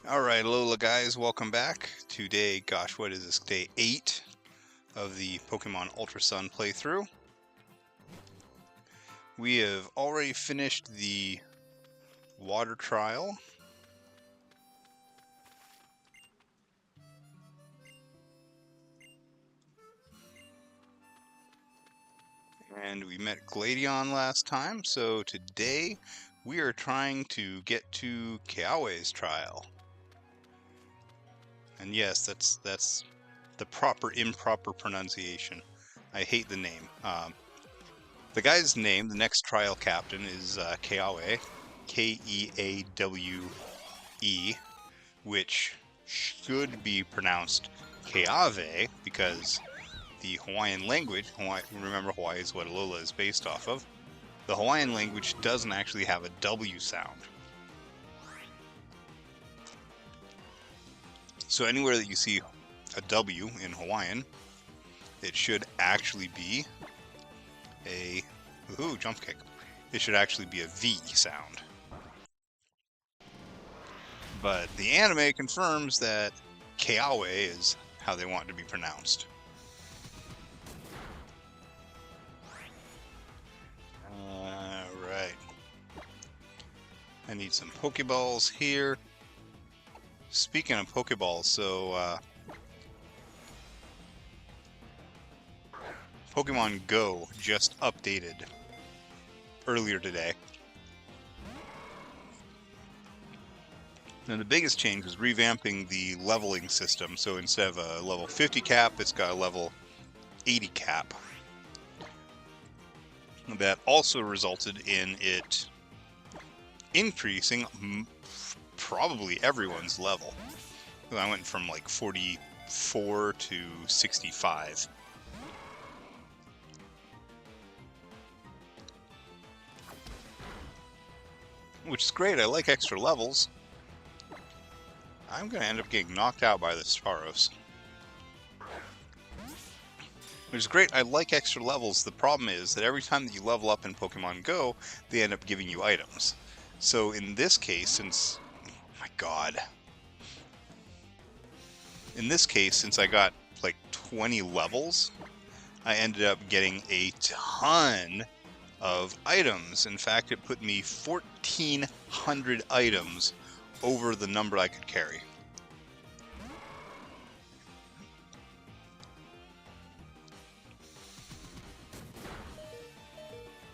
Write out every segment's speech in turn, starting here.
Alright, Alola guys, welcome back. Today, gosh, what is this? Day 8 of the Pokemon Ultra Sun playthrough. We have already finished the water trial. And we met Gladion last time, so today we are trying to get to Keawe's trial. And yes, that's the proper improper pronunciation. I hate the name. The guy's name, the next trial captain, is Keawe, K-E-A-W-E, which should be pronounced Keawe because the Hawaiian language, remember Hawaii is what Alola is based off of, the Hawaiian language doesn't actually have a W sound. So anywhere that you see a W in Hawaiian, it should actually be a jump kick. It should actually be a V sound. But the anime confirms that Keawe is how they want it to be pronounced. Alright. I need some Pokeballs here. Speaking of Pokeballs, so Pokemon Go just updated earlier today. Now the biggest change is revamping the leveling system, so instead of a level 50 cap, it's got a level 80 cap. That also resulted in it increasing probably everyone's level. I went from like 44 to 65. Which is great, I like extra levels. I'm going to end up getting knocked out by this Tauros. Which is great, I like extra levels. The problem is that every time that you level up in Pokemon Go, they end up giving you items. So in this case, since... oh my god. In this case, since I got like 20 levels, I ended up getting a ton of items. In fact, it put me 1,400 items over the number I could carry.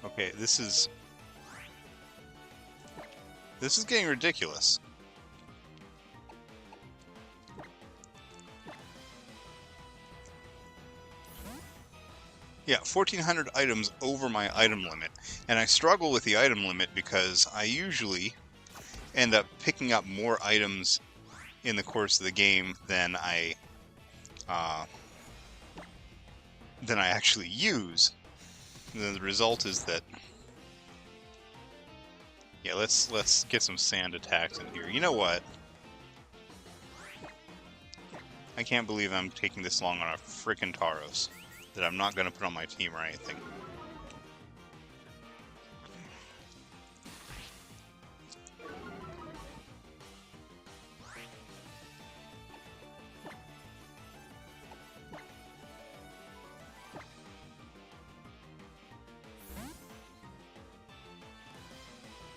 Okay, this is getting ridiculous. Yeah, 1,400 items over my item limit. And I struggle with the item limit because I usually end up picking up more items in the course of the game than I actually use. And the result is that, yeah, let's get some sand attacks in here. You know what? I can't believe I'm taking this long on a frickin' Tauros that I'm not going to put on my team or anything.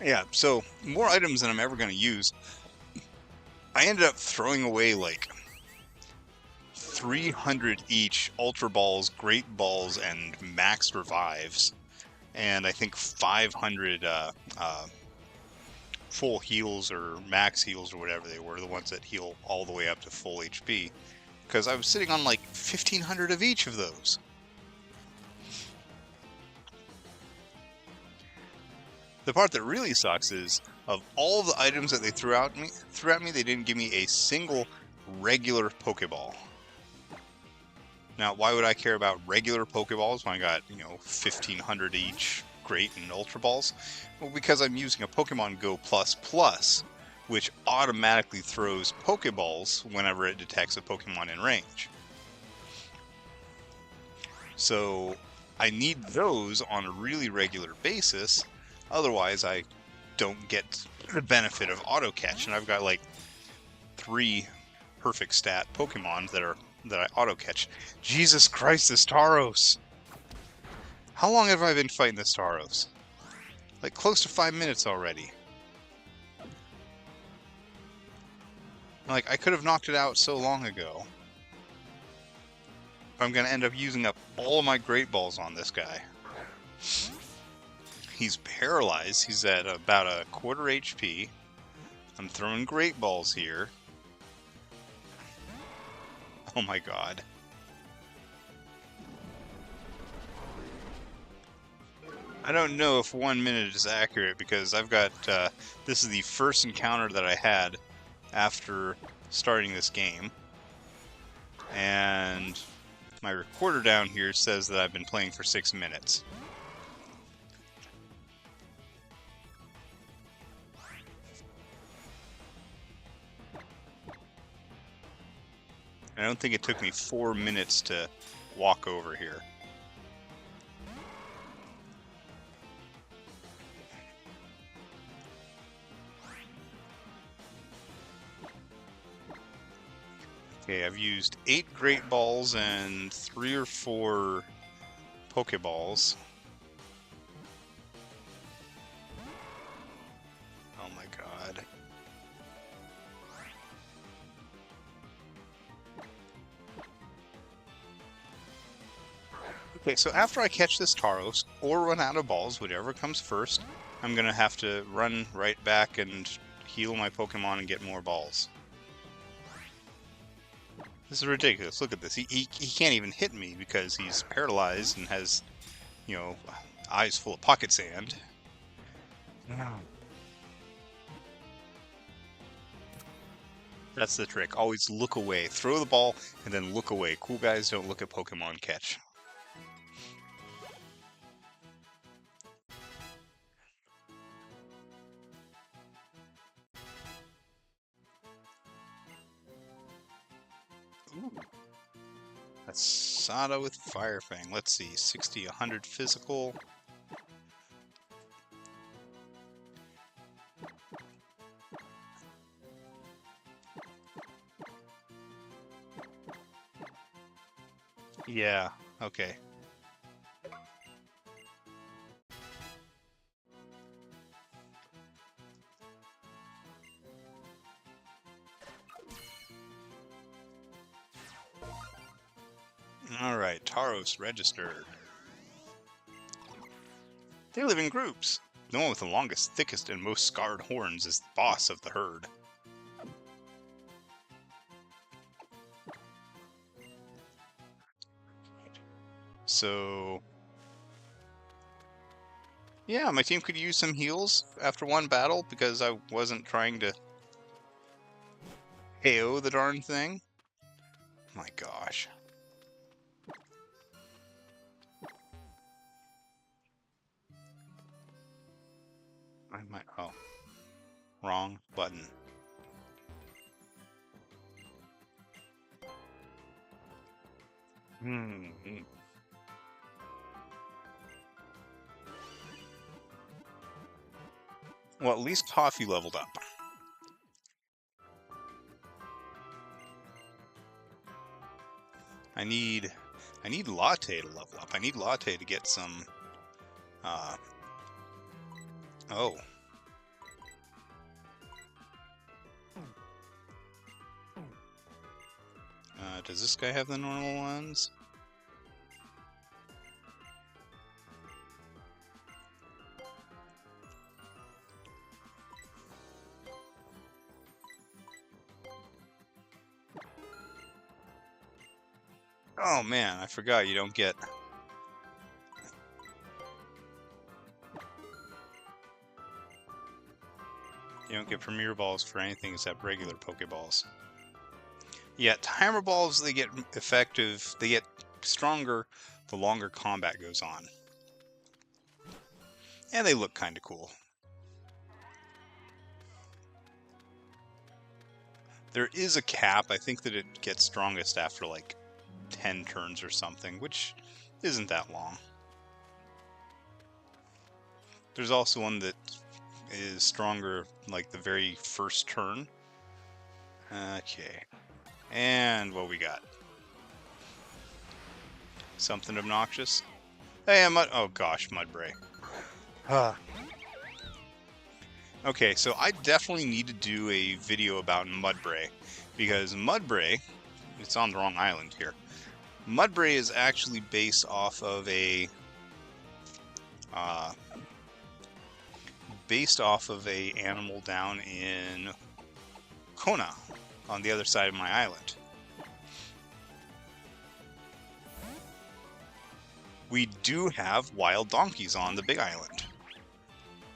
Yeah, so more items than I'm ever going to use. I ended up throwing away like 300 each Ultra Balls, Great Balls, and Max Revives. And I think 500 full heals or max heals or whatever they were, the ones that heal all the way up to full HP. Because I was sitting on like 1,500 of each of those. The part that really sucks is, of all the items that they threw at me, they didn't give me a single regular Pokeball. Now, why would I care about regular Pokeballs when I got, 1,500 each Great and Ultra Balls? Well, because I'm using a Pokemon Go Plus, which automatically throws Pokeballs whenever it detects a Pokemon in range. So, I need those on a really regular basis. Otherwise, I don't get the benefit of auto catch, and I've got like 3 perfect stat Pokemon that I auto catch. Jesus Christ, this Tauros! How long have I been fighting this Tauros? Like close to 5 minutes already. Like I could have knocked it out so long ago. I'm gonna end up using up all of my Great Balls on this guy. He's paralyzed. He's at about a quarter HP. I'm throwing Great Balls here. Oh my god. I don't know if 1 minute is accurate because I've got, this is the first encounter that I had after starting this game. And my recorder down here says that I've been playing for 6 minutes. I don't think it took me 4 minutes to walk over here. Okay, I've used 8 Great Balls and 3 or 4 Pokeballs. Oh my god. Okay, so after I catch this Tauros, or run out of balls, whichever comes first, I'm gonna have to run right back and heal my Pokemon and get more balls. This is ridiculous. Look at this. He can't even hit me because he's paralyzed and has, you know, eyes full of pocket sand. That's the trick. Always look away. Throw the ball and then look away. Cool guys don't look at Pokemon catch. Ooh. That's Sada with Fire Fang. Let's see, 60, 100 physical. Yeah, okay. Alright, Tauros registered. They live in groups. The one with the longest, thickest, and most scarred horns is the boss of the herd. So... yeah, my team could use some heals after one battle because I wasn't trying to KO the darn thing. My gosh. I might... oh. Wrong button. Well, at least Coffee leveled up. I need Latte to level up. I need Latte to get some... oh. Does this guy have the normal ones? Oh man, I forgot you don't get... you don't get Premier Balls for anything except regular Pokeballs. Yeah, Timer Balls, they get effective, they get stronger the longer combat goes on. And they look kind of cool. There is a cap. I think that it gets strongest after like 10 turns or something, which isn't that long. There's also one that is stronger like the very first turn. Okay. And what we got? Something obnoxious? Hey, oh gosh, Mudbray. Okay, so I definitely need to do a video about Mudbray, because Mudbray, it's on the wrong island here. Mudbray is actually based off of a animal down in Kona, on the other side of my island. We do have wild donkeys on the big island,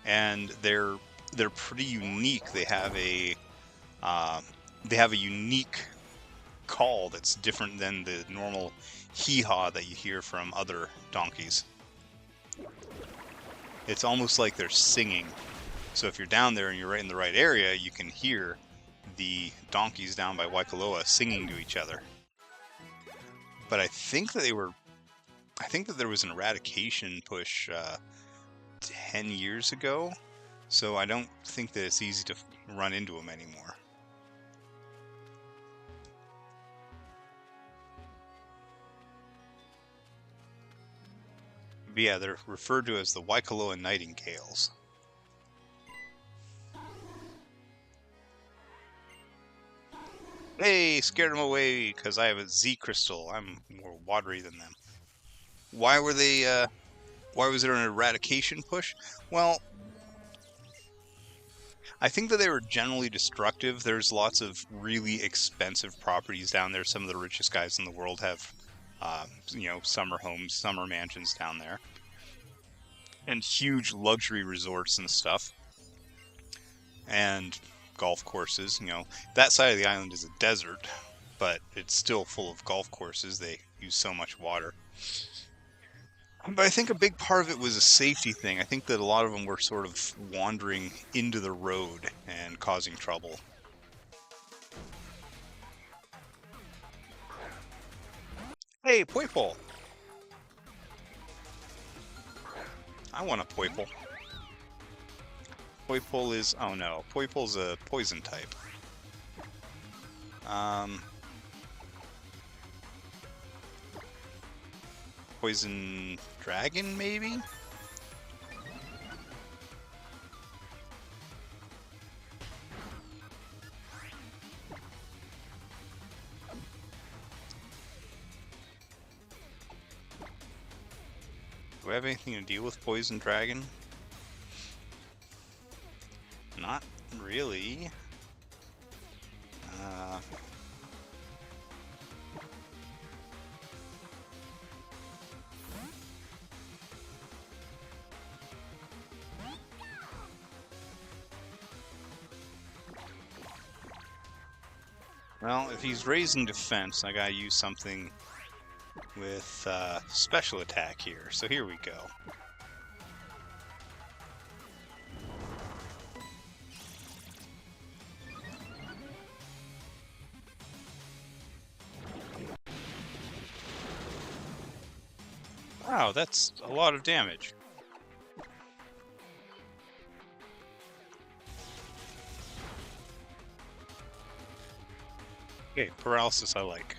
and they're pretty unique. They have a unique call that's different than the normal hee-haw that you hear from other donkeys. It's almost like they're singing. So if you're down there and you're right in the right area, you can hear the donkeys down by Waikoloa singing to each other. But I think that there was an eradication push 10 years ago, so I don't think that it's easy to run into them anymore. But yeah, they're referred to as the Waikoloa Nightingales. Hey, scared them away because I have a Z crystal. I'm more watery than them. Why were they, why was there an eradication push? Well, I think that they were generally destructive. There's lots of really expensive properties down there. Some of the richest guys in the world have, you know, summer homes, summer mansions down there. And huge luxury resorts and stuff. And golf courses, you know. That side of the island is a desert, but it's still full of golf courses. They use so much water. But I think a big part of it was a safety thing. I think that a lot of them were sort of wandering into the road and causing trouble. Hey, Poipole! I want a Poipole. Poipole is... oh no, Poipole's a poison type. Poison dragon, maybe? Do I have anything to deal with poison dragon? Not really. Well, if he's raising defense, I gotta use something with special attack here. So here we go. Wow, that's a lot of damage. Okay, paralysis I like.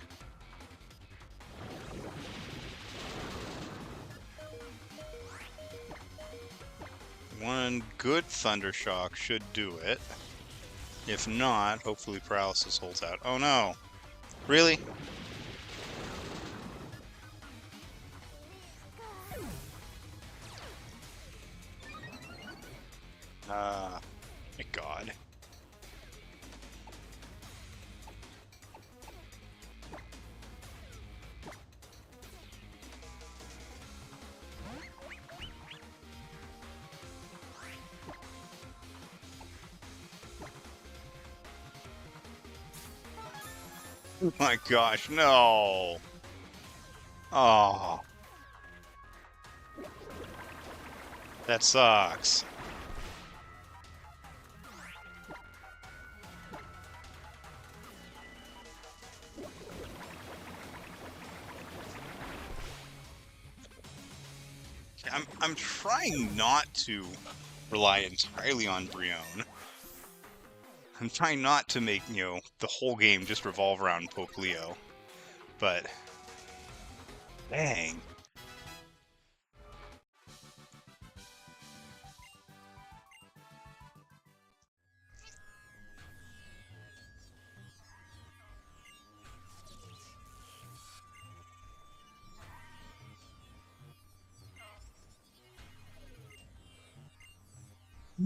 One good Thunder Shock should do it. If not, hopefully paralysis holds out. Oh no! Really? My God. Oh my gosh, no! Oh. That sucks. I'm trying not to rely entirely on Brion. I'm trying not to make, you know, the whole game just revolve around Pokelio, but dang.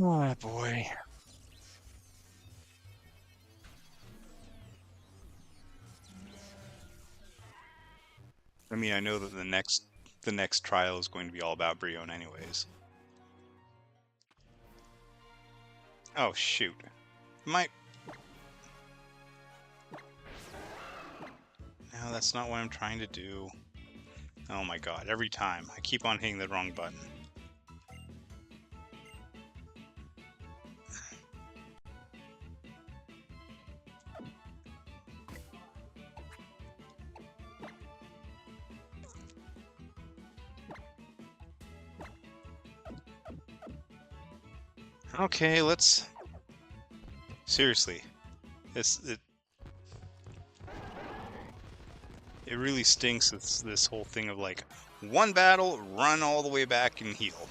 Oh boy. I mean, I know that the next trial is going to be all about Brion anyways. Oh shoot. No, that's not what I'm trying to do. Oh my god, every time. I keep on hitting the wrong button. Okay, let's... Seriously. It really stinks, this whole thing of like, one battle, run all the way back and heal.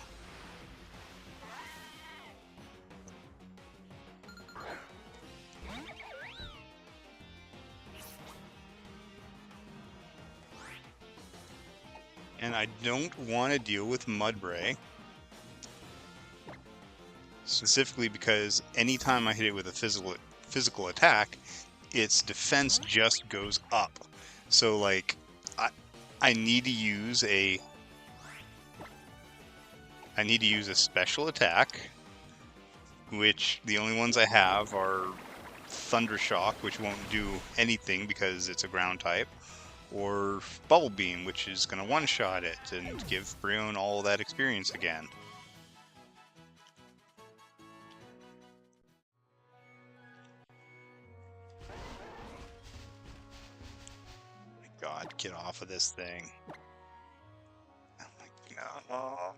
And I don't want to deal with Mudbray. Specifically because anytime I hit it with a physical attack, its defense just goes up. So like, I need to use a special attack, which the only ones I have are Thunder Shock, which won't do anything because it's a ground type, or Bubble Beam, which is going to one-shot it and give Brion all that experience again. God, get off of this thing. Oh my god.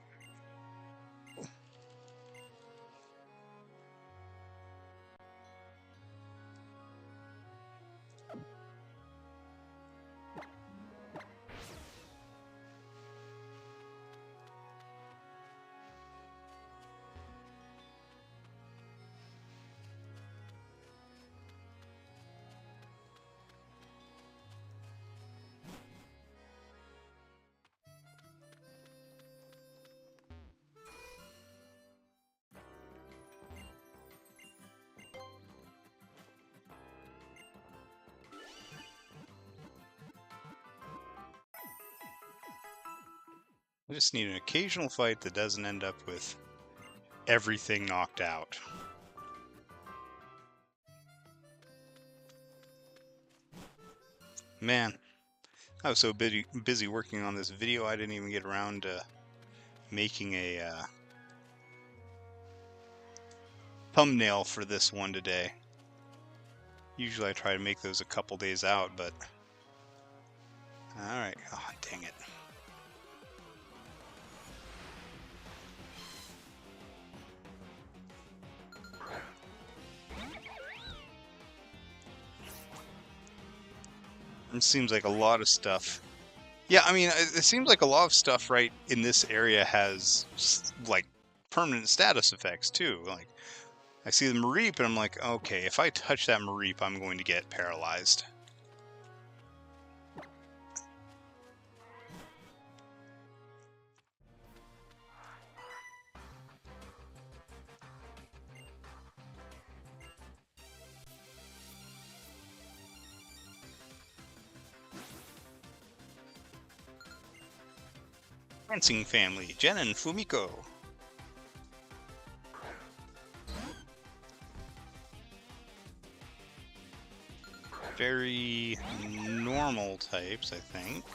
I just need an occasional fight that doesn't end up with everything knocked out. Man, I was so busy working on this video, I didn't even get around to making a thumbnail for this one today. Usually I try to make those a couple days out, but... Alright, oh dang it. It seems like a lot of stuff. Yeah, I mean, it seems like a lot of stuff right in this area has, like, permanent status effects, too. Like, I see the Mareep, and I'm like, okay, if I touch that Mareep, I'm going to get paralyzed. Dancing family, Jen and Fumiko. Very normal types, I think.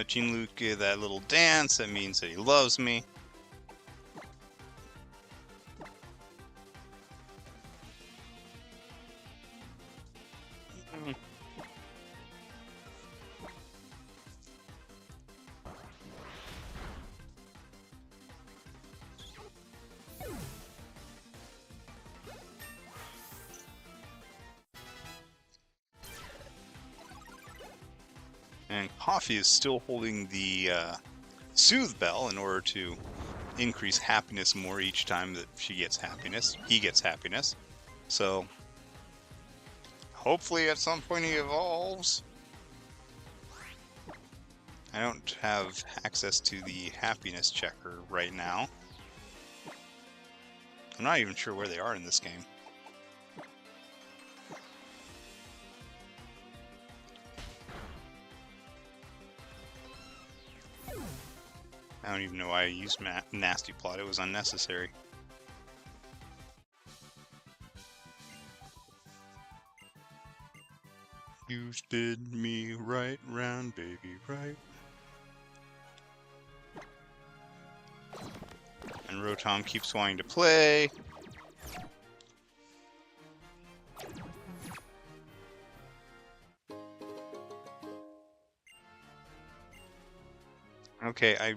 Jean-Luc gave that little dance, that means that he loves me. And Coffee is still holding the Soothe Bell in order to increase happiness more each time that she gets happiness. He gets happiness. So, hopefully at some point he evolves. I don't have access to the happiness checker right now. I'm not even sure where they are in this game. I don't even know why I used Nasty Plot. It was unnecessary. You spin me right round, baby, right. And Rotom keeps wanting to play. Okay, I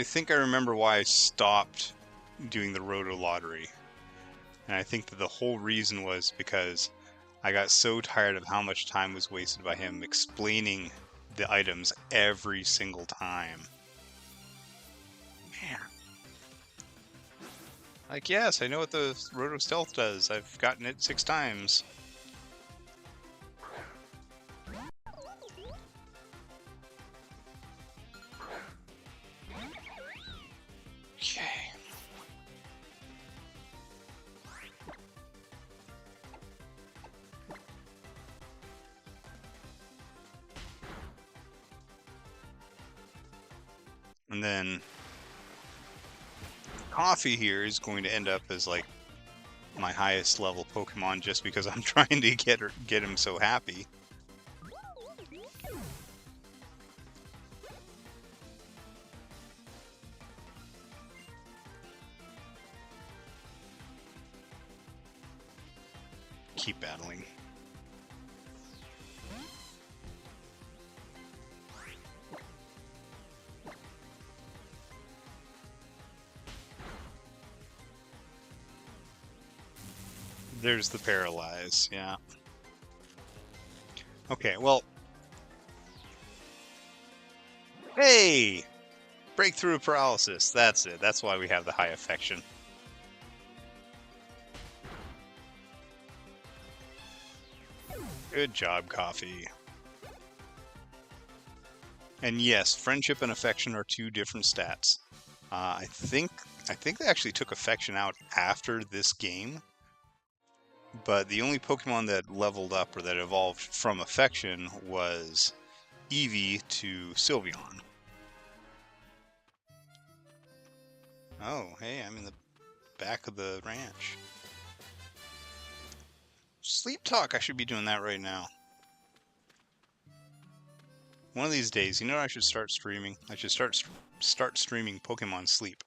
think I remember why I stopped doing the Roto Lottery. And I think that the whole reason was because I got so tired of how much time was wasted by him explaining the items every single time. Man. Like, yes, I know what the Roto Stealth does. I've gotten it 6 times. Okay. And then Coffee here is going to end up as like my highest level Pokemon just because I'm trying to get him so happy. Keep battling. There's the Paralyze, yeah. Okay, well... Hey! Breakthrough Paralysis, that's it. That's why we have the high affection. Good job, Coffee. And yes, friendship and affection are 2 different stats. I think they actually took affection out after this game. But the only Pokemon that leveled up or that evolved from affection was Eevee to Sylveon. Oh, hey, I'm in the back of the ranch. Sleep Talk, I should be doing that right now. One of these days, you know what I should start streaming? I should start streaming Pokemon Sleep.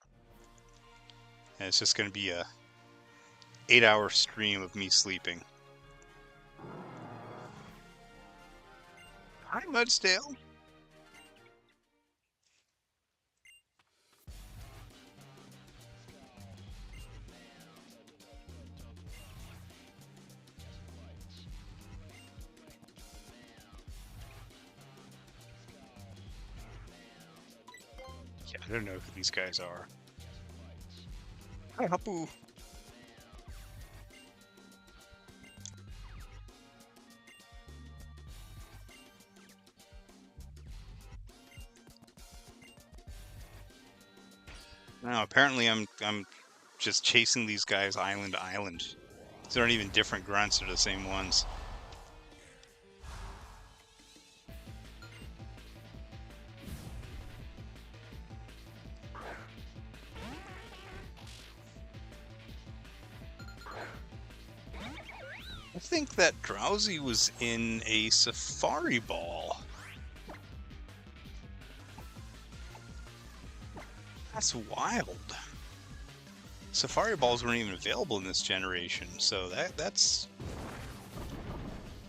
And it's just going to be a 8-hour stream of me sleeping. Hi, Mudsdale. Yeah, I don't know who these guys are. Hi, Hapu. Now, apparently I'm just chasing these guys island to island. These aren't even different grunts, they're the same ones. I think that Drowsy was in a Safari Ball. That's wild. Safari Balls weren't even available in this generation, so that's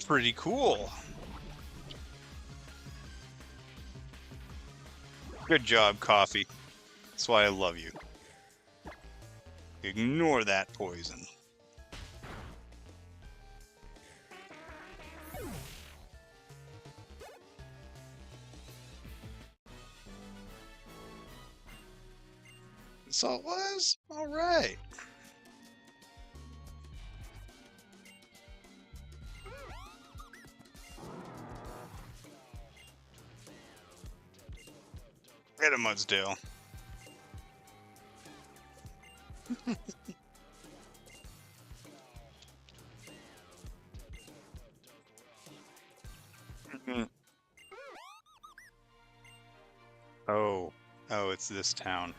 pretty cool. Good job, Coffee. That's why I love you. Ignore that poison. That's all it was? Alright. Get a Mudsdale. Oh. Oh, it's this town.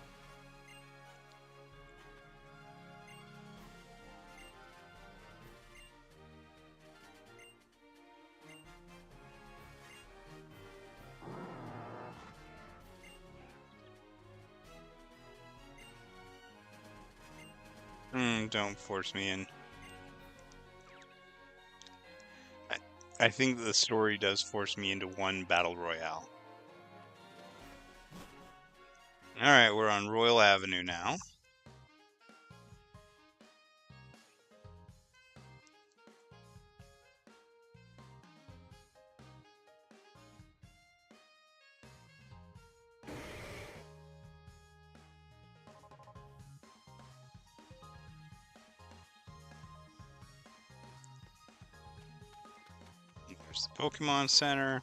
Don't force me in. I think the story does force me into one battle royale. Alright, we're on Royal Avenue now. There's the Pokemon Center.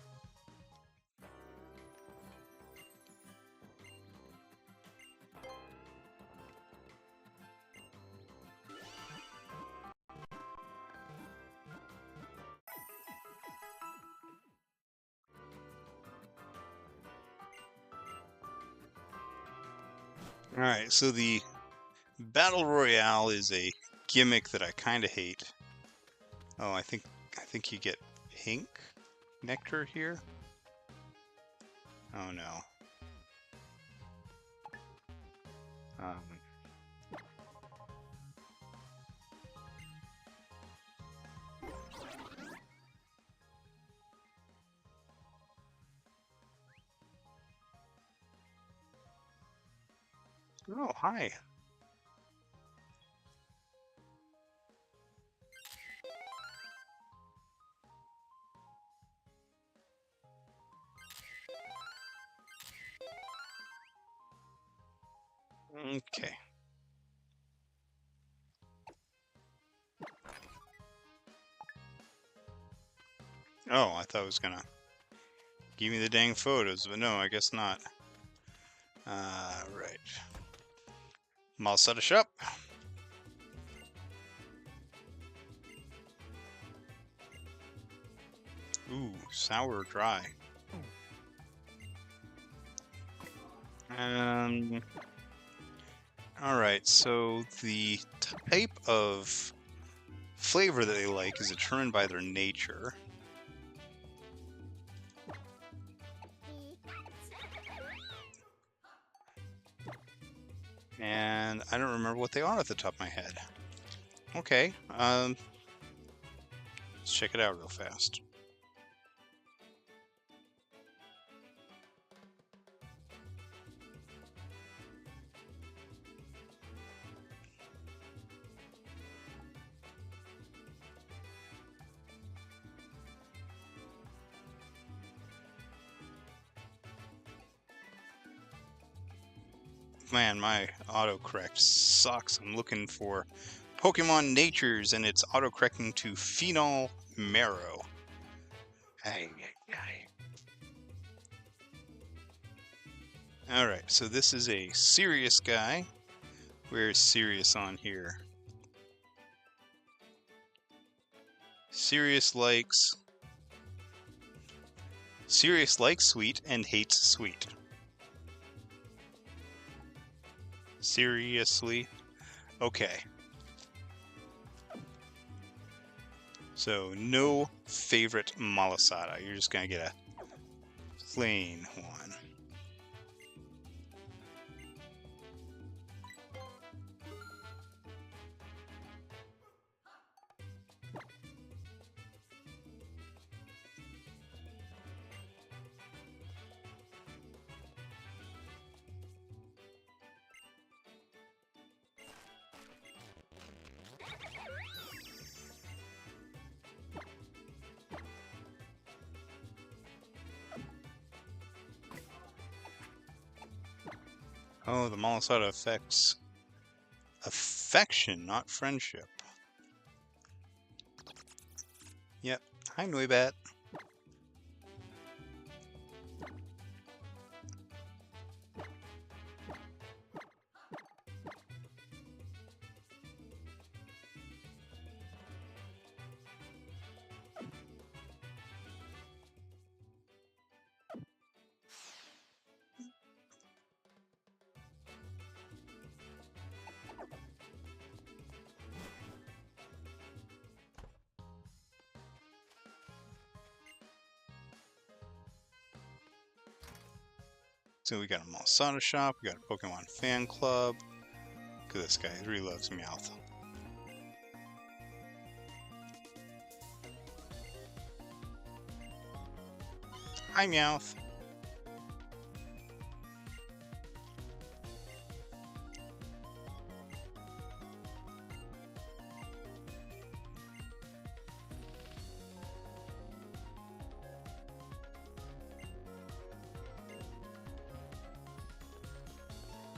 Alright, so the Battle Royale is a gimmick that I kind of hate. Oh, I think you get pink nectar here? Oh no. Oh, hi. Okay. Oh, I thought it was gonna give me the dang photos, but no, I guess not. Right. I'm all set up. Ooh, sour dry. Alright, so the type of flavor that they like is determined by their nature. And I don't remember what they are off the top of my head. Okay, let's check it out real fast. Man, my autocorrect sucks. I'm looking for Pokemon Natures, and it's autocorrecting to Phenol Marrow. Alright, so this is a serious guy. Where's Sirius on here? Sirius likes sweet and hates sweet. Seriously? Okay. So, no favorite Malasada. You're just gonna get a plain one. Oh, the Malasada affects affection, not friendship. Yep. Hi, Noibat. So we got a Malasada shop, we got a Pokemon fan club. Look at this guy, he really loves Meowth. Hi, Meowth.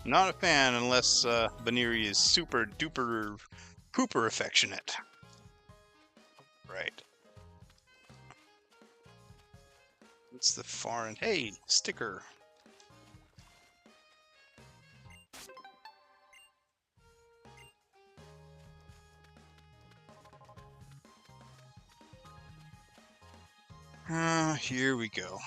Not a fan unless Baniri is super duper pooper affectionate. Right. What's the foreign? Hey, sticker. Here we go.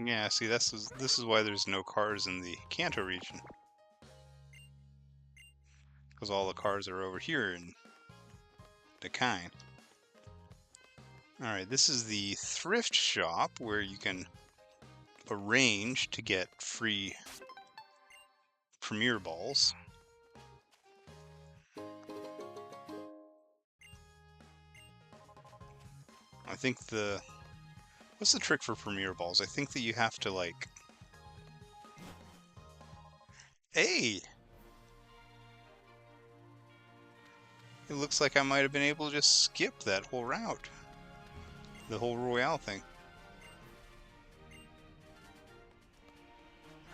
Yeah, see, this is why there's no cars in the Kanto region. Because all the cars are over here in Dakine. Alright, this is the thrift shop where you can arrange to get free Premier Balls. I think what's the trick for Premier Balls? I think that you have to, like... Hey! It looks like I might have been able to just skip that whole route. The whole Royale thing.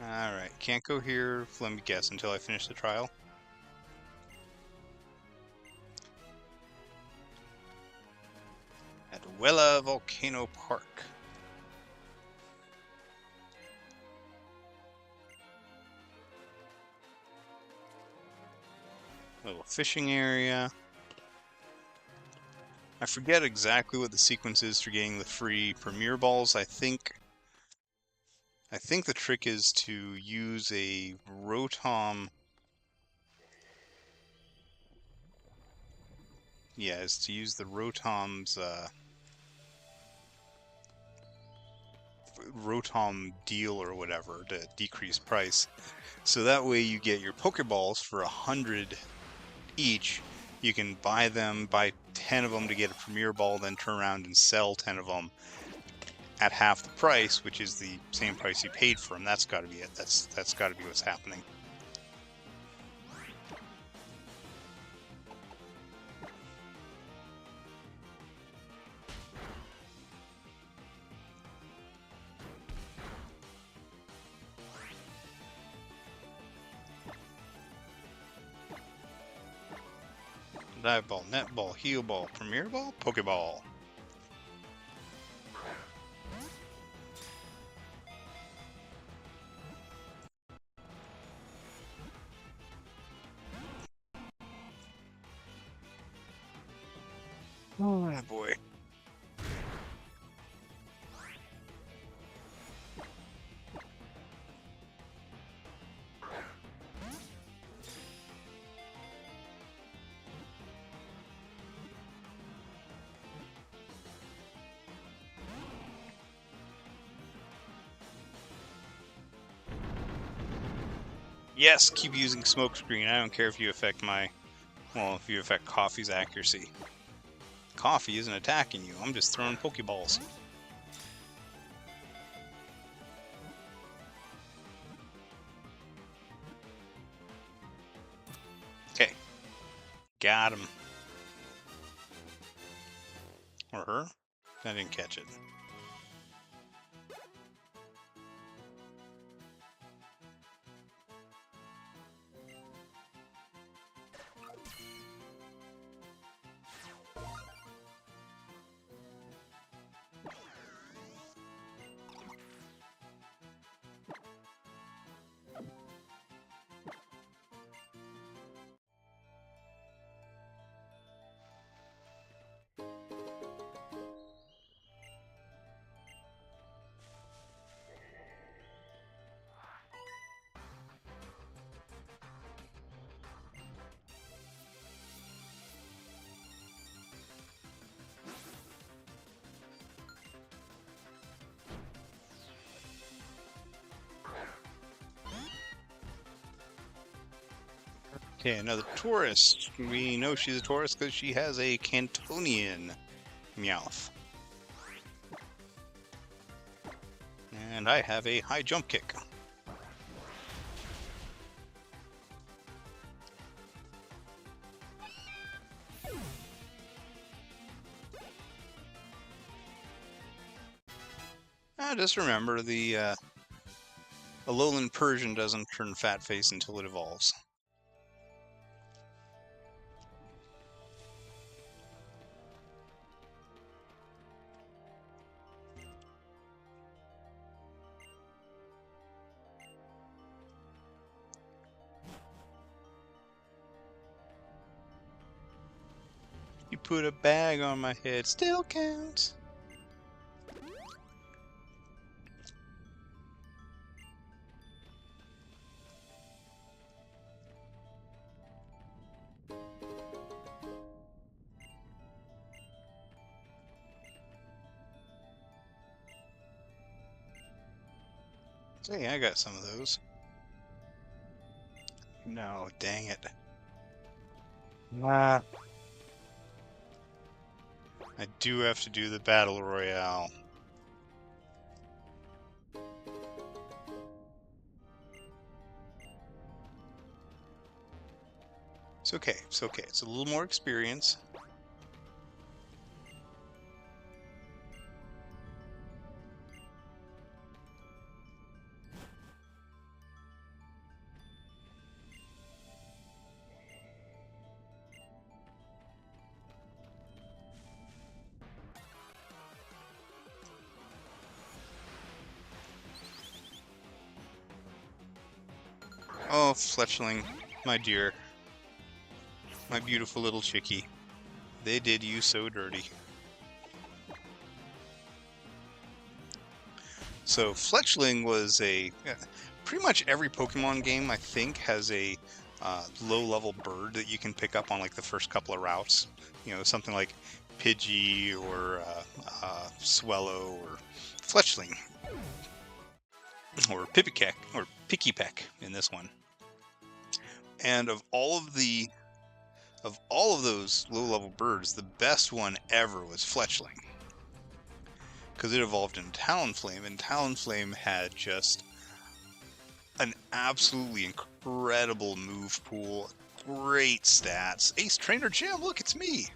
Alright, can't go here, let me guess, until I finish the trial. At Wela Volcano Park. Little fishing area. I forget exactly what the sequence is for getting the free Premier Balls. I think the trick is to use a Rotom. Yeah, is to use the Rotom's Rotom deal or whatever to decrease price. So that way you get your Pokeballs for 100 each. You can buy 10 of them to get a Premier Ball, then turn around and sell 10 of them at half the price, which is the same price you paid for them. That's got to be it. That's got to be what's happening. Dive Ball, Net Ball, Heal Ball, Premier Ball, Pokeball. Oh boy. Yes, keep using Smokescreen. I don't care if you affect if you affect Coffee's accuracy. Coffee isn't attacking you. I'm just throwing Pokeballs. Got him. Or her? I didn't catch it. Okay, another tourist. We know she's a tourist because she has a Cantonian Meowth. And I have a high jump kick. Just remember, the Alolan Persian doesn't turn fat face until it evolves. You put a bag on my head, still counts. So yeah, I got some of those. No, dang it. Ah. I do have to do the Battle Royale. It's okay, it's okay. It's a little more experience. Oh, Fletchling, my dear. My beautiful little chickie. They did you so dirty. So, Fletchling was a... pretty much every Pokemon game, I think, has a low-level bird that you can pick up on, like, the first couple of routes. You know, something like Pidgey or Swellow or Fletchling. Or Pipipeck, or Pikipek in this one. And of all of those low-level birds, the best one ever was Fletchling, because it evolved into Talonflame, and Talonflame had just an absolutely incredible move pool, great stats. Ace Trainer Jim, look, it's me!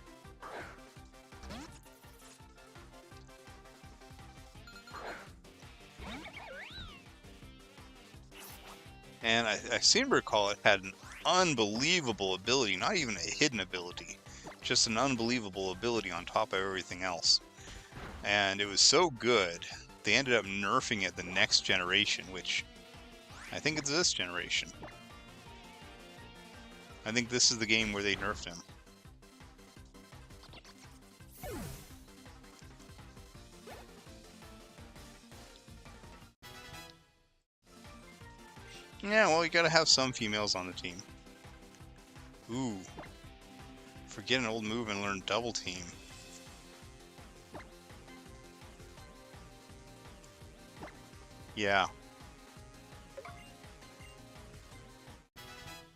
And I seem to recall it had an unbelievable ability, not even a hidden ability, just an unbelievable ability on top of everything else. And it was so good, they ended up nerfing it the next generation, which I think it's this generation. I think this is the game where they nerfed him. Yeah, well, you gotta have some females on the team. Ooh. Forget an old move and learn Double Team. Yeah.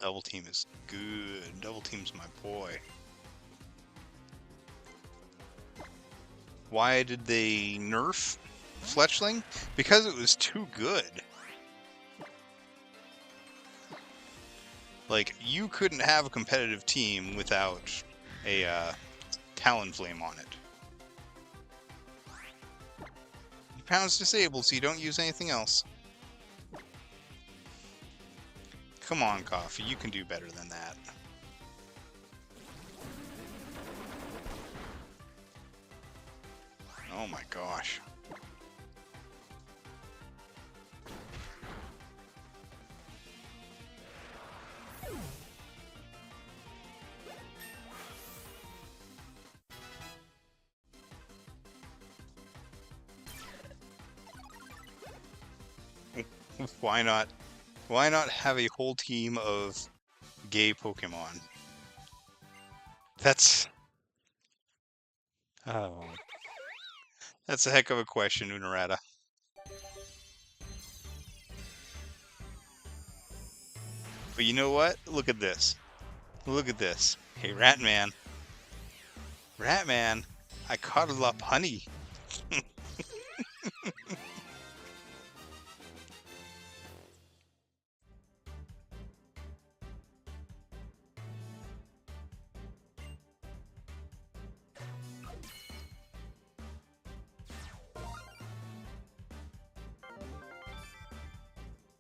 Double Team is good. Double Team's my boy. Why did they nerf Fletchling? Because it was too good. Like, you couldn't have a competitive team without a Talonflame on it. Pound's disabled, so you don't use anything else. Come on, Coffee, you can do better than that. Oh my gosh. Why not? Why not have a whole team of gay Pokemon? That's... Oh. That's a heck of a question, Unarata. But you know what? Look at this. Look at this. Hey, Ratman. Ratman, I cuddled up honey.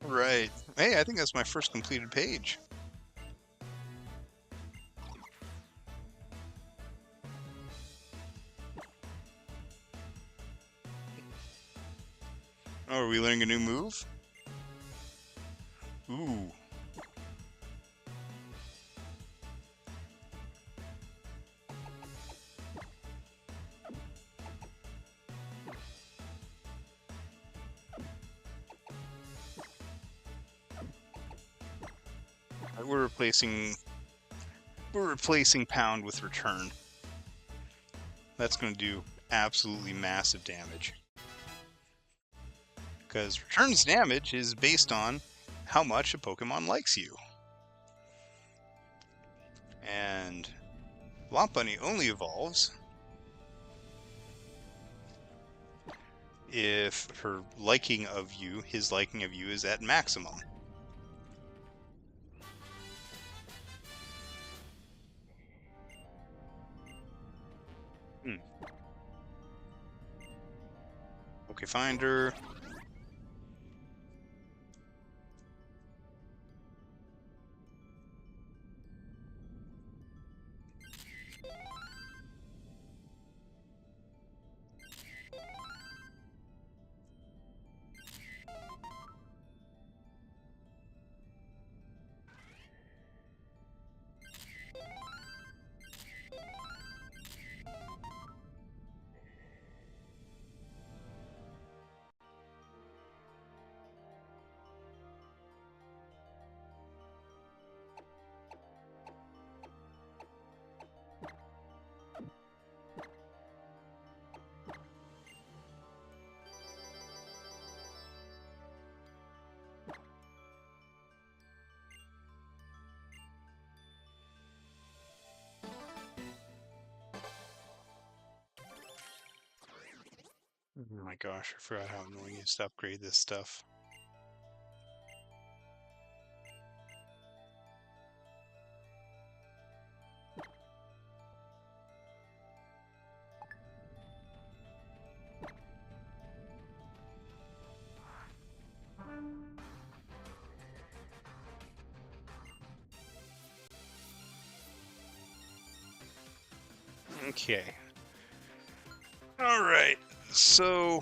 Right. Hey, I think that's my first completed page. Oh, are we learning a new move? Ooh. We're replacing Pound with Return. That's going to do absolutely massive damage. Because Return's damage is based on how much a Pokemon likes you. And Lopunny only evolves if her liking of you, his liking of you, is at maximum. Okay, Finder. Oh my gosh, I forgot how annoying it is to upgrade this stuff. Okay. Alright, so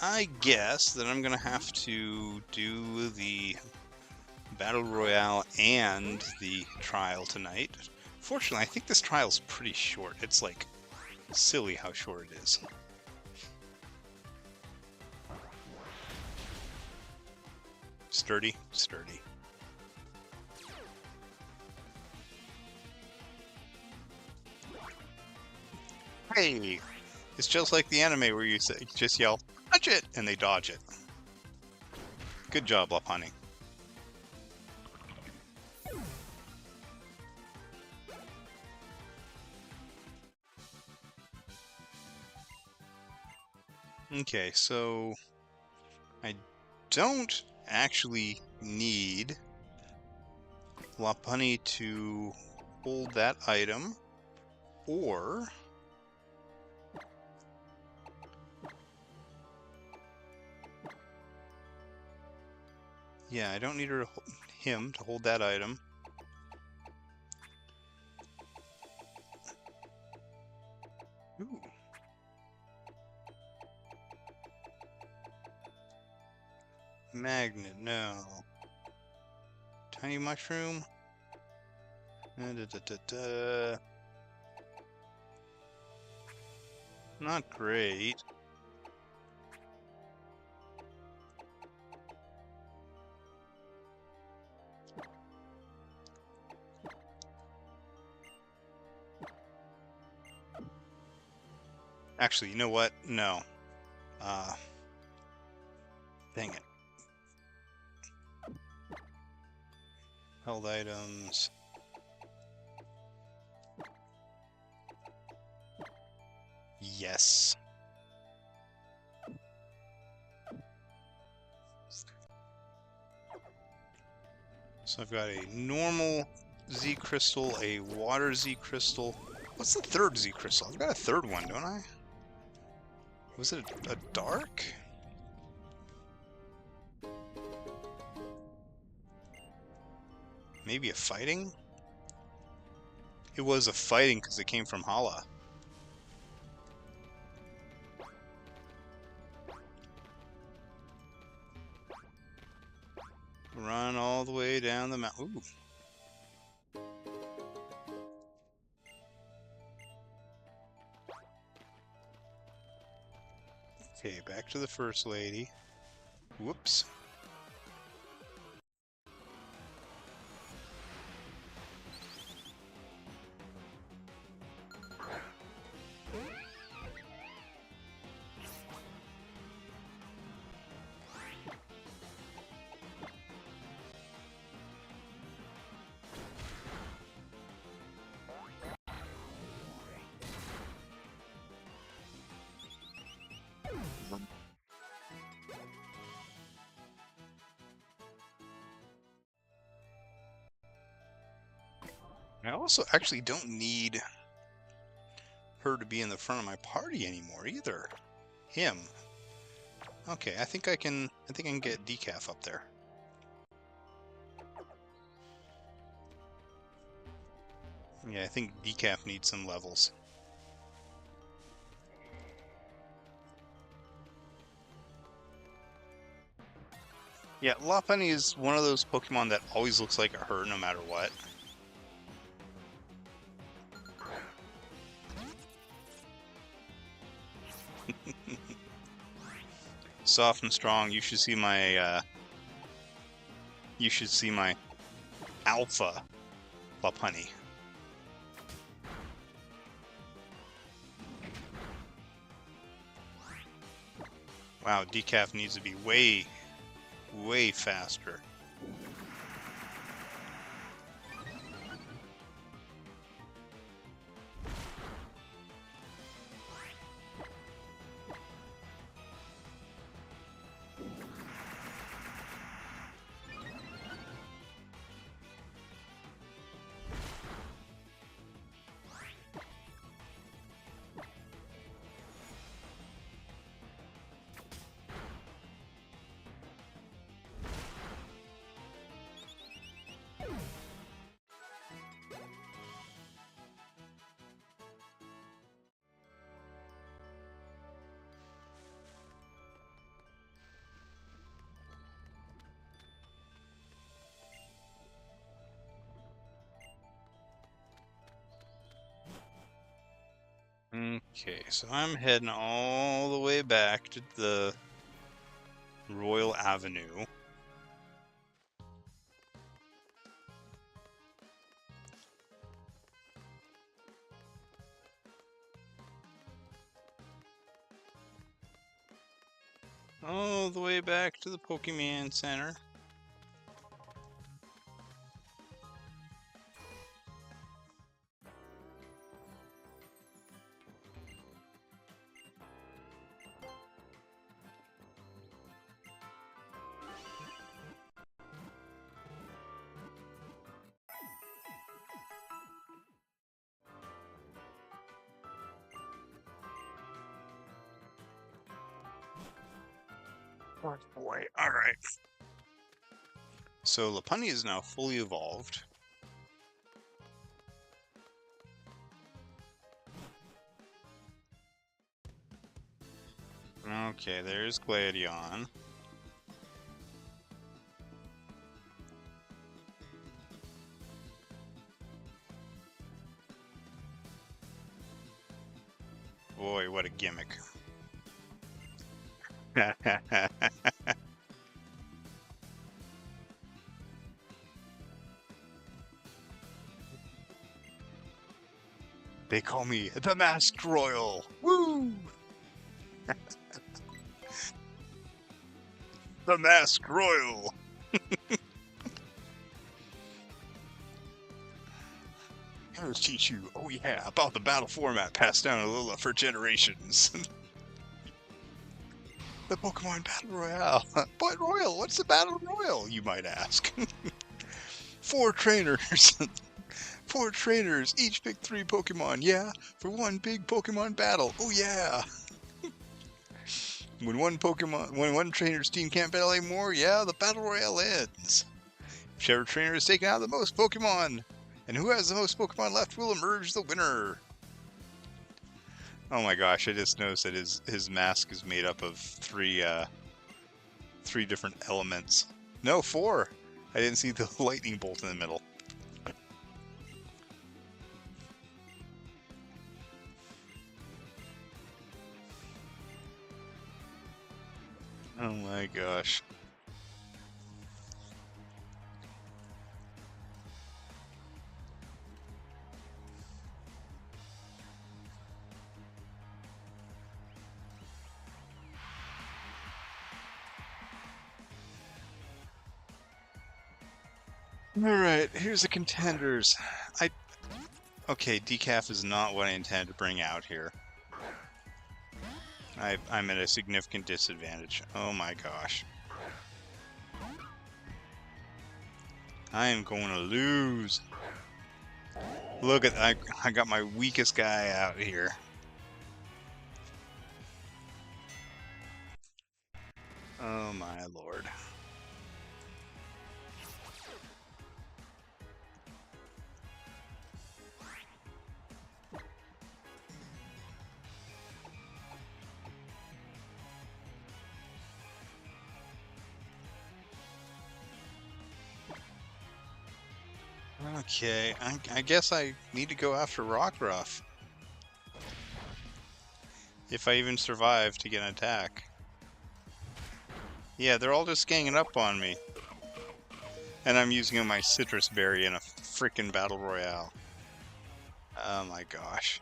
I guess that I'm gonna have to do the Battle Royale and the trial tonight. Fortunately, I think this trial's pretty short. It's like silly how short it is. Sturdy, sturdy. Hey! It's just like the anime where you just yell, "Dodge it!" and they dodge it. Good job, Lopunny. Okay, so I don't actually need Lopunny to hold that item, or yeah, I don't need him to hold that item. Ooh. Magnet, no. Tiny mushroom. Not great. Actually, you know what? No. Dang it. Held items. Yes. So I've got a normal Z crystal, a water Z crystal. What's the third Z crystal? I've got a third one, don't I? Was it a dark? Maybe a fighting? It was a fighting because it came from Hala. Run all the way down the mountain. Ooh. Okay, back to the first lady. Whoops. I also actually don't need her to be in the front of my party anymore either. Him. Okay, I think I can get Decaf up there. Yeah, I think Decaf needs some levels. Yeah, Lopunny is one of those Pokemon that always looks like it hurt no matter what. Soft and strong. You should see my alpha Lopunny. Wow, Decaf needs to be way faster. Okay, so I'm heading all the way back to the Royal Avenue. All the way back to the Pokemon Center. Oh boy, alright. So Lopunny is now fully evolved. Okay, there's Gladion. Boy, what a gimmick. They call me the Masked Royal. Woo! The Masked Royal. I'm gonna teach you, oh yeah, about the battle format passed down to Alola for generations. The Pokemon Battle Royale. But Royal, what's the Battle Royal, you might ask? 4 trainers. 4 trainers, each pick 3 Pokemon, yeah, for one big Pokemon battle. Oh yeah! When one trainer's team can't battle anymore, yeah, the Battle Royale ends. Whichever trainer has taken out the most Pokemon, and who has the most Pokemon left will emerge the winner. Oh my gosh, I just noticed that his mask is made up of 3 different elements. No, 4! I didn't see the lightning bolt in the middle. Oh my gosh. Alright, here's the contenders. Okay, decaf is not what I intended to bring out here. I'm at a significant disadvantage. Oh my gosh. I am going to lose. Look at I got my weakest guy out here. Oh my lord. Okay, I guess I need to go after Rockruff. If I even survive to get an attack. Yeah, they're all just ganging up on me. And I'm using my citrus berry in a freaking battle royale. Oh my gosh.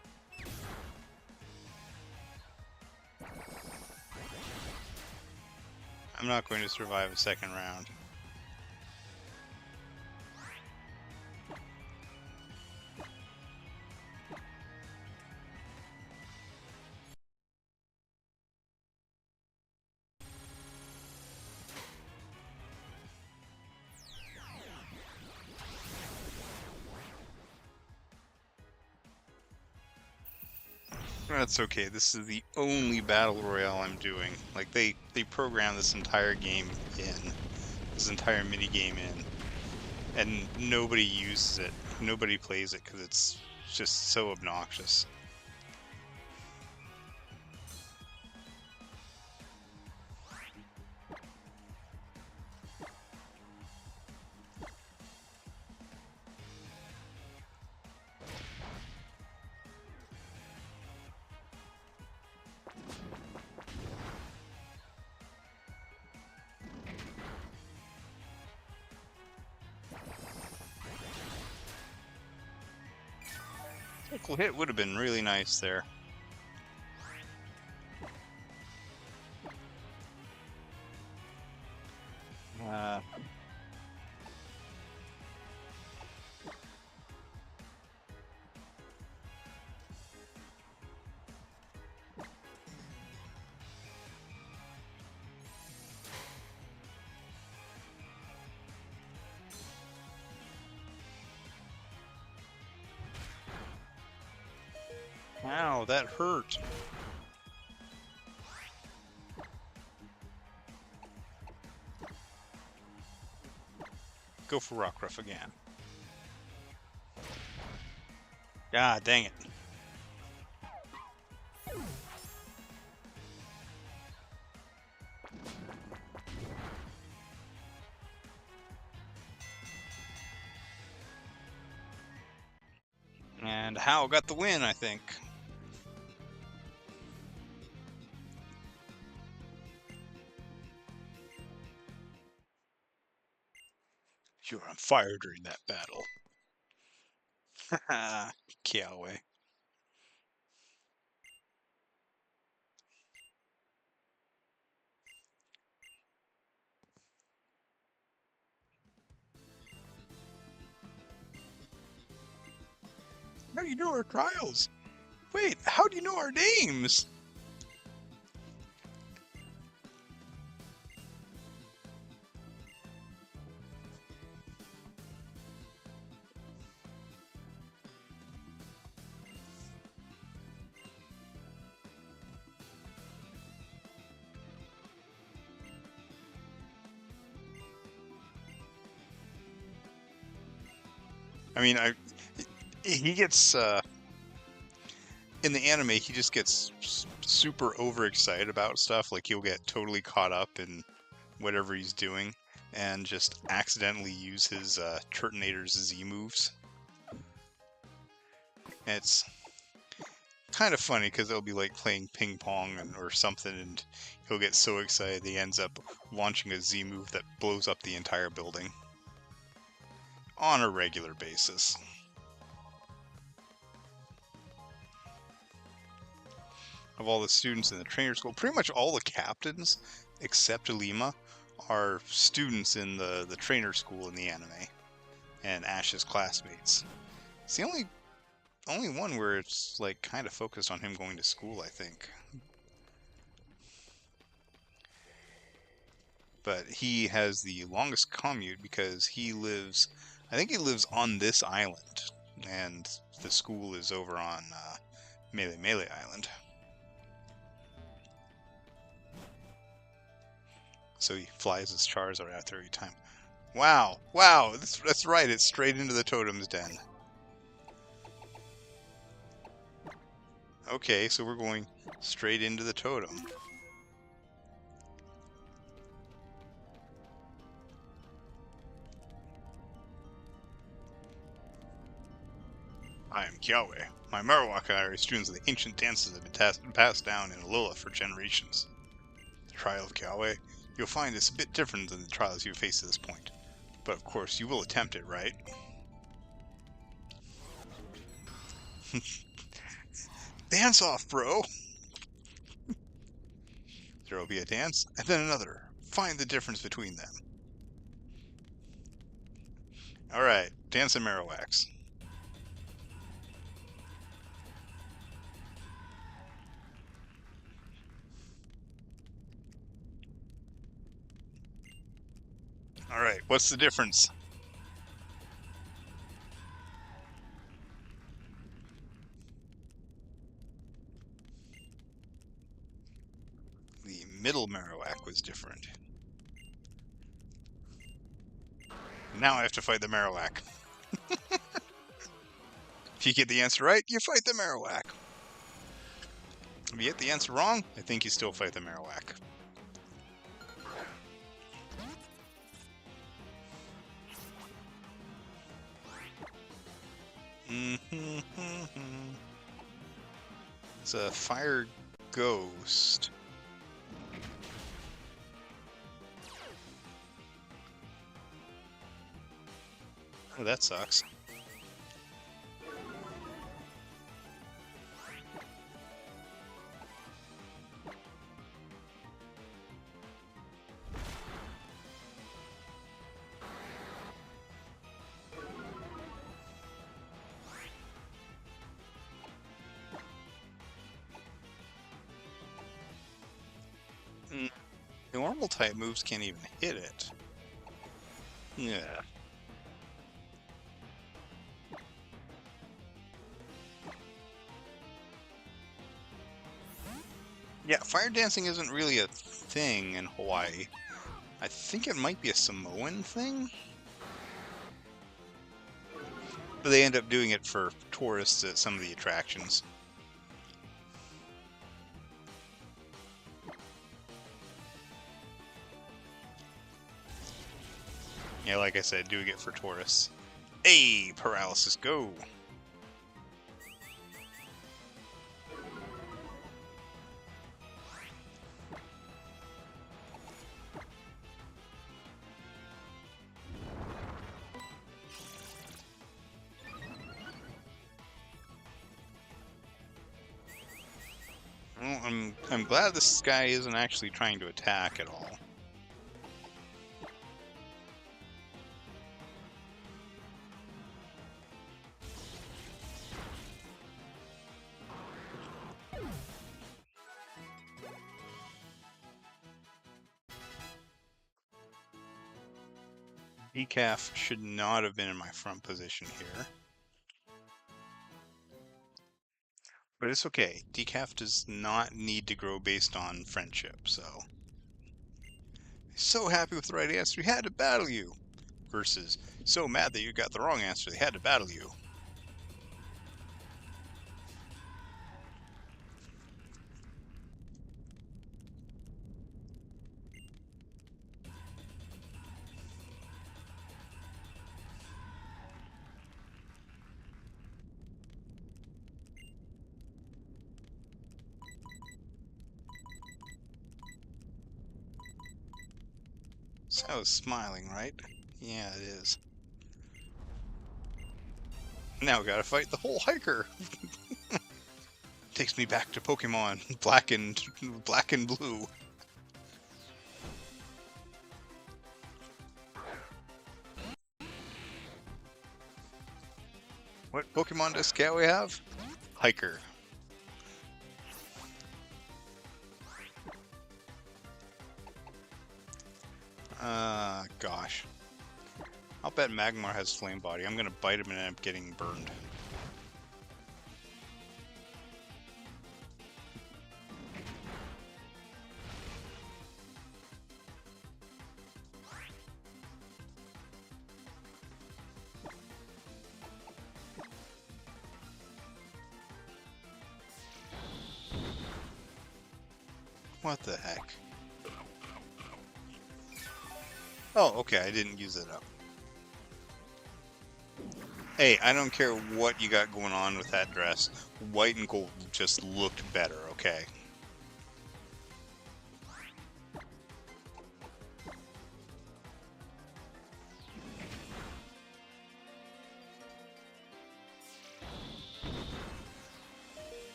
I'm not going to survive a second round. That's okay, this is the only battle royale I'm doing. Like, they programmed this entire game in. This entire mini game in. And nobody uses it. Nobody plays it because it's just so obnoxious. Critical hit would have been really nice there. Ow, that hurt. go for Rockruff again. Ah, dang it. And Hal got the win, I think. You were on fire during that battle. Haha, Keawe. How do you know our trials? Wait, how do you know our names? I mean, he gets in the anime, he just gets super overexcited about stuff. Like he'll get totally caught up in whatever he's doing and just accidentally use his Turtonator's Z moves. And it's kind of funny because they'll be like playing ping pong or something, and he'll get so excited he ends up launching a Z move that blows up the entire building on a regular basis. Of all the students in the trainer school, pretty much all the captains, except Lima, are students in the trainer school in the anime, and Ash's classmates. It's the only one where it's like kind of focused on him going to school, I think. But he has the longest commute because he lives, I think he lives on this island, and the school is over on Melee Island. So he flies his Charizard out there every time. Wow, that's right, it's straight into the Totem's Den. Okay, so we're going straight into the Totem. I am Keawe. My Marowak and I are students of the ancient dances that have been passed down in Alola for generations. The trial of Keawe, you'll find this a bit different than the trials you've faced to this point. But of course, you will attempt it, right? Dance off, bro! There will be a dance, and then another. Find the difference between them. Alright, dance and Marowaks. Alright, what's the difference? The middle Marowak was different. Now I have to fight the Marowak. If you get the answer right, you fight the Marowak. If you get the answer wrong, I think you still fight the Marowak. It's a fire ghost. Oh, that sucks. Normal type moves can't even hit it. Yeah. Yeah, fire dancing isn't really a thing in Hawaii. I think it might be a Samoan thing? But they end up doing it for tourists at some of the attractions. Yeah, like I said, doing it for tourists. Hey, paralysis, go! Well, I'm glad this guy isn't actually trying to attack at all. Decaf should not have been in my front position here. But it's okay. Decaf does not need to grow based on friendship, so... So happy with the right answer, he had to battle you! Versus, so mad that you got the wrong answer, they had to battle you. So I was smiling, right? Yeah, it is. Now we gotta fight the whole hiker! Takes me back to Pokemon Black and Blue. What Pokemon does Keawe have? Hiker. Gosh. I'll bet Magmar has Flame Body. I'm gonna bite him and end up getting burned. What the heck? Oh, okay, I didn't use it up. Hey, I don't care what you got going on with that dress. White and gold just looked better, okay?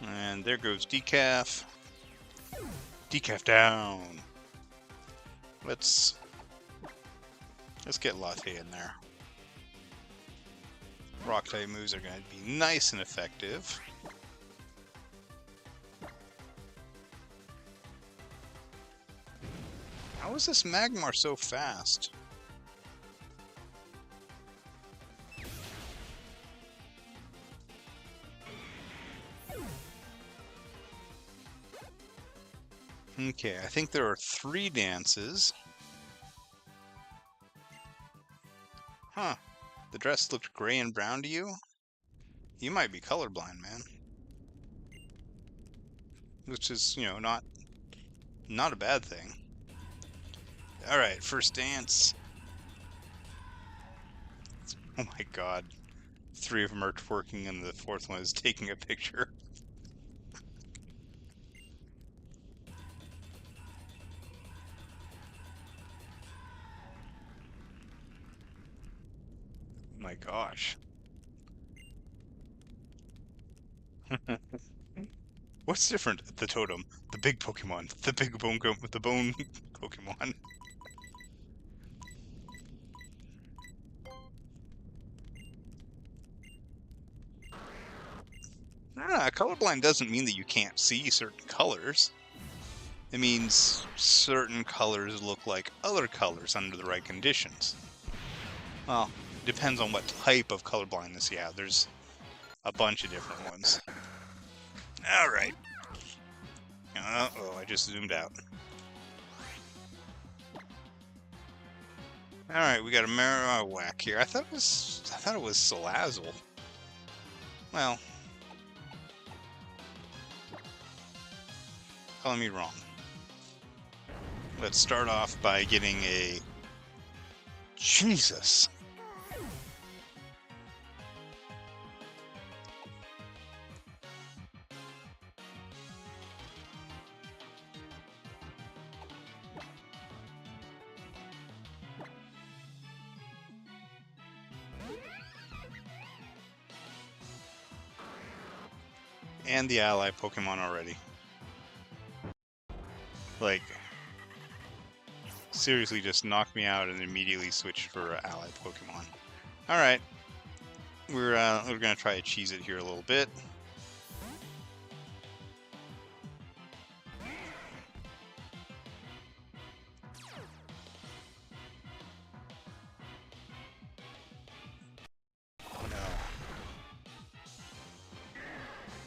And there goes Decaf. Decaf down. Let's get Latte in there. Rock type moves are going to be nice and effective. How is this Magmar so fast? Okay, I think there are 3 dances. Huh. The dress looked gray and brown to you? You might be colorblind, man. Which is, you know, not a bad thing. Alright, first dance. Oh my god. 3 of them are twerking and the 4th one is taking a picture. My gosh. What's different? The totem, the big Pokemon, the big bone Pokemon. Colorblind doesn't mean that you can't see certain colors. It means certain colors look like other colors under the right conditions. Well, depends on what type of colorblindness you have. There's a bunch of different ones. Alright. Uh-oh, I just zoomed out. Alright, we got a Marowak here. I thought it was Salazzle. Well, telling me wrong. Let's start off by getting a... Jesus! And the ally Pokemon already. Like, seriously just knocked me out and immediately switched for ally Pokemon. Alright. We're gonna try to cheese it here a little bit.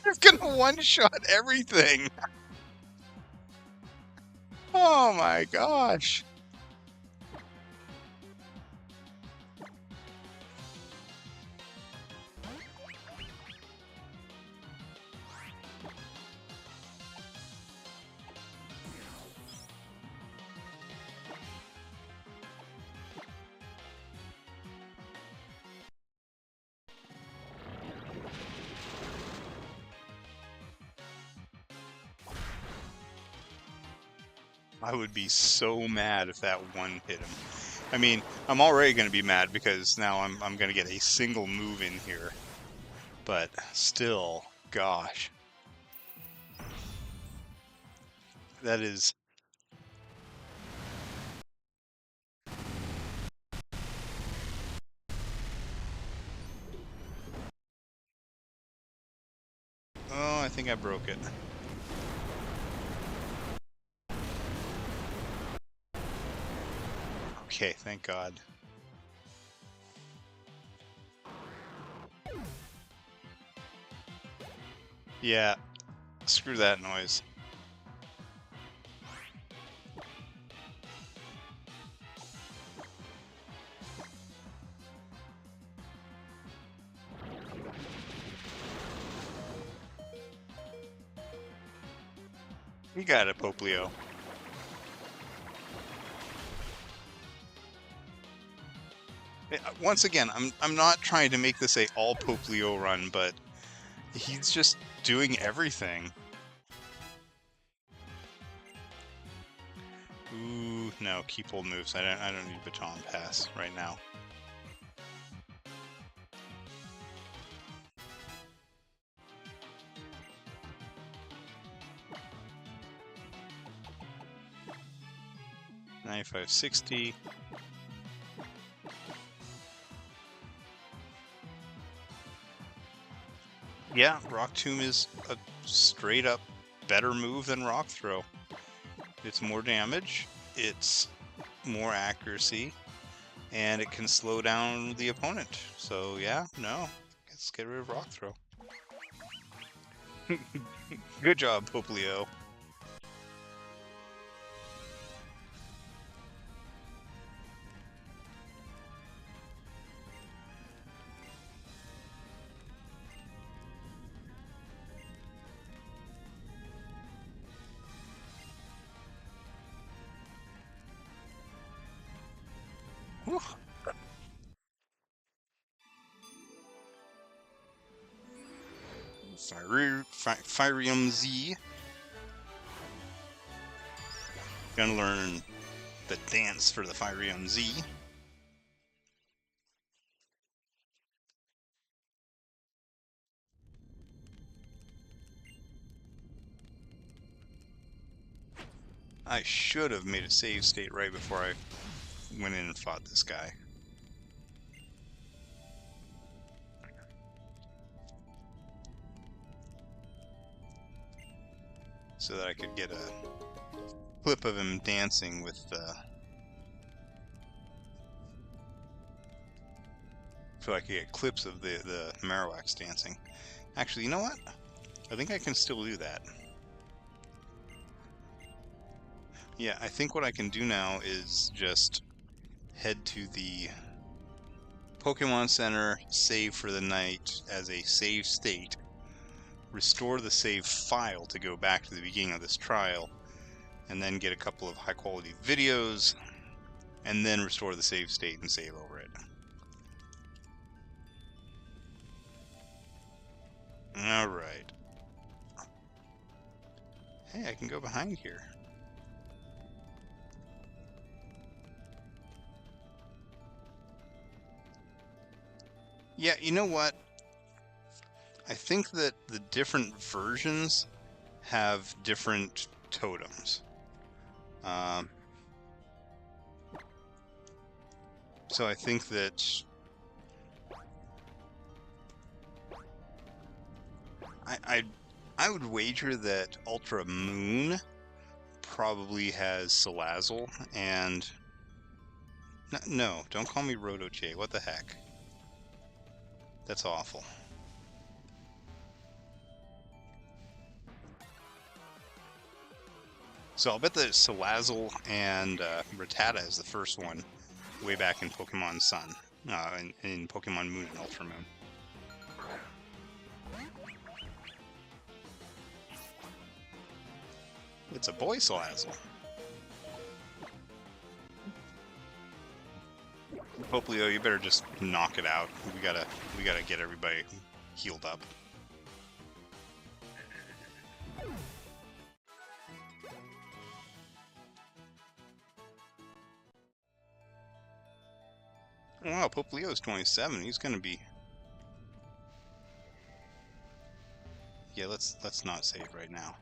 It's gonna one-shot everything! Oh my gosh! I would be so mad if that one hit him. I mean, I'm already going to be mad because now I'm going to get a single move in here. But still, gosh. That is... Oh, I think I broke it. Okay, thank God. Yeah, screw that noise. You got it, Poplio. Once again, I'm not trying to make this a all Poplio run, but he's just doing everything. Ooh, no, keep old moves. I don't need Baton Pass right now. $95.60. Yeah, Rock Tomb is a straight up better move than Rock Throw. It's more damage, it's more accuracy, and it can slow down the opponent. So yeah, no, let's get rid of Rock Throw. Good job, Poplio. Whew. Firium Z. Gonna learn the dance for the Firium Z. I should have made a save state right before I went in and fought this guy. So that I could get a clip of him dancing with so I could get clips of the Marowaks dancing. Actually, you know what? I think I can still do that. Yeah, I think what I can do now is just head to the Pokemon Center, save for the night as a save state, restore the save file to go back to the beginning of this trial, and then get a couple of high quality videos, and then restore the save state and save over it. Alright. Hey, I can go behind here. Yeah, you know what? I think that the different versions have different totems. So I think that I would wager that Ultra Moon probably has Salazzle and no, don't call me Roto J. What the heck? That's awful. So I'll bet that Salazzle and Rattata is the first one, way back in Pokemon Sun, in Pokemon Moon and Ultra Moon. It's a boy Salazzle. Hopefully, you better just knock it out. We gotta get everybody healed up. Wow, Pope Leo's 27. He's gonna be. Yeah, let's not save right now.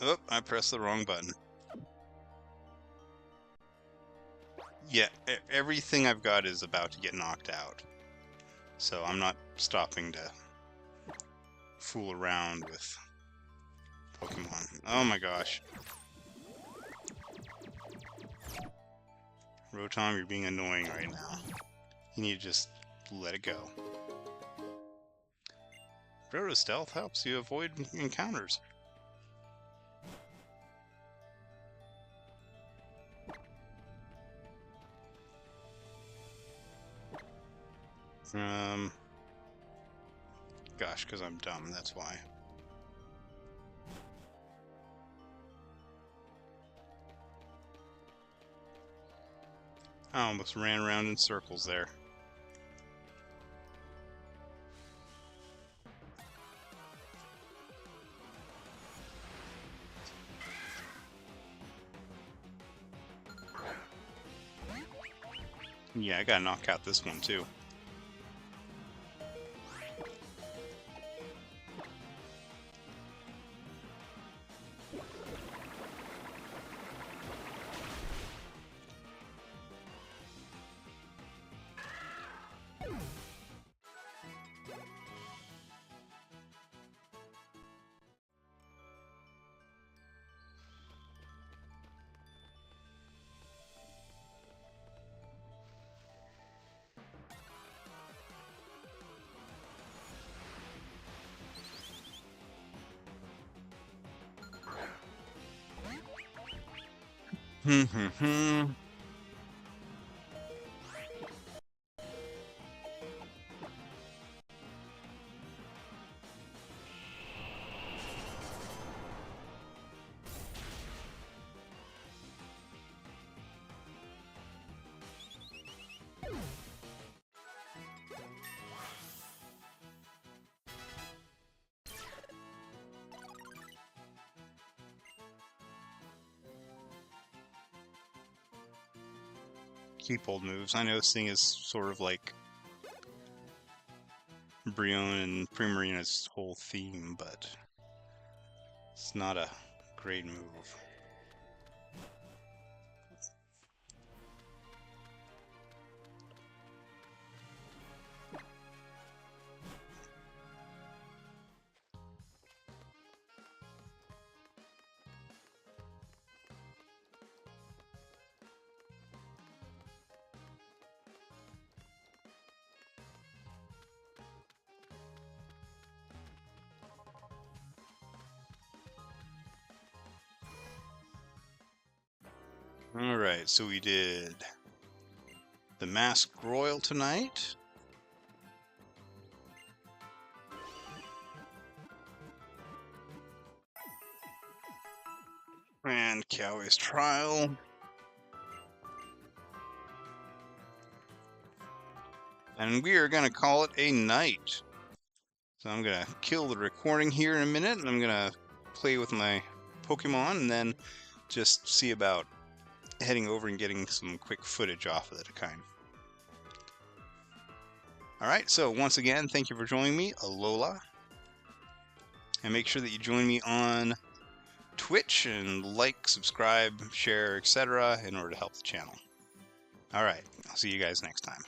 Oh, I pressed the wrong button. Yeah, everything I've got is about to get knocked out. So I'm not stopping to fool around with Pokemon. Oh my gosh. Rotom, you're being annoying right now. You need to just let it go. Roto Stealth helps you avoid encounters. Gosh, because I'm dumb, that's why. I almost ran around in circles there. Yeah, I gotta knock out this one too. Keep old moves. I know this thing is sort of like Brion and Primarina's whole theme, but it's not a great move. Alright, so we did the Masked Royal tonight. And Keawe's Trial. And we are going to call it a night. So I'm going to kill the recording here in a minute, and I'm going to play with my Pokemon, and then just see about heading over and getting some quick footage off of the kind. Alright, so once again, thank you for joining me, Alola. And make sure that you join me on Twitch and like, subscribe, share, etc. in order to help the channel. Alright, I'll see you guys next time.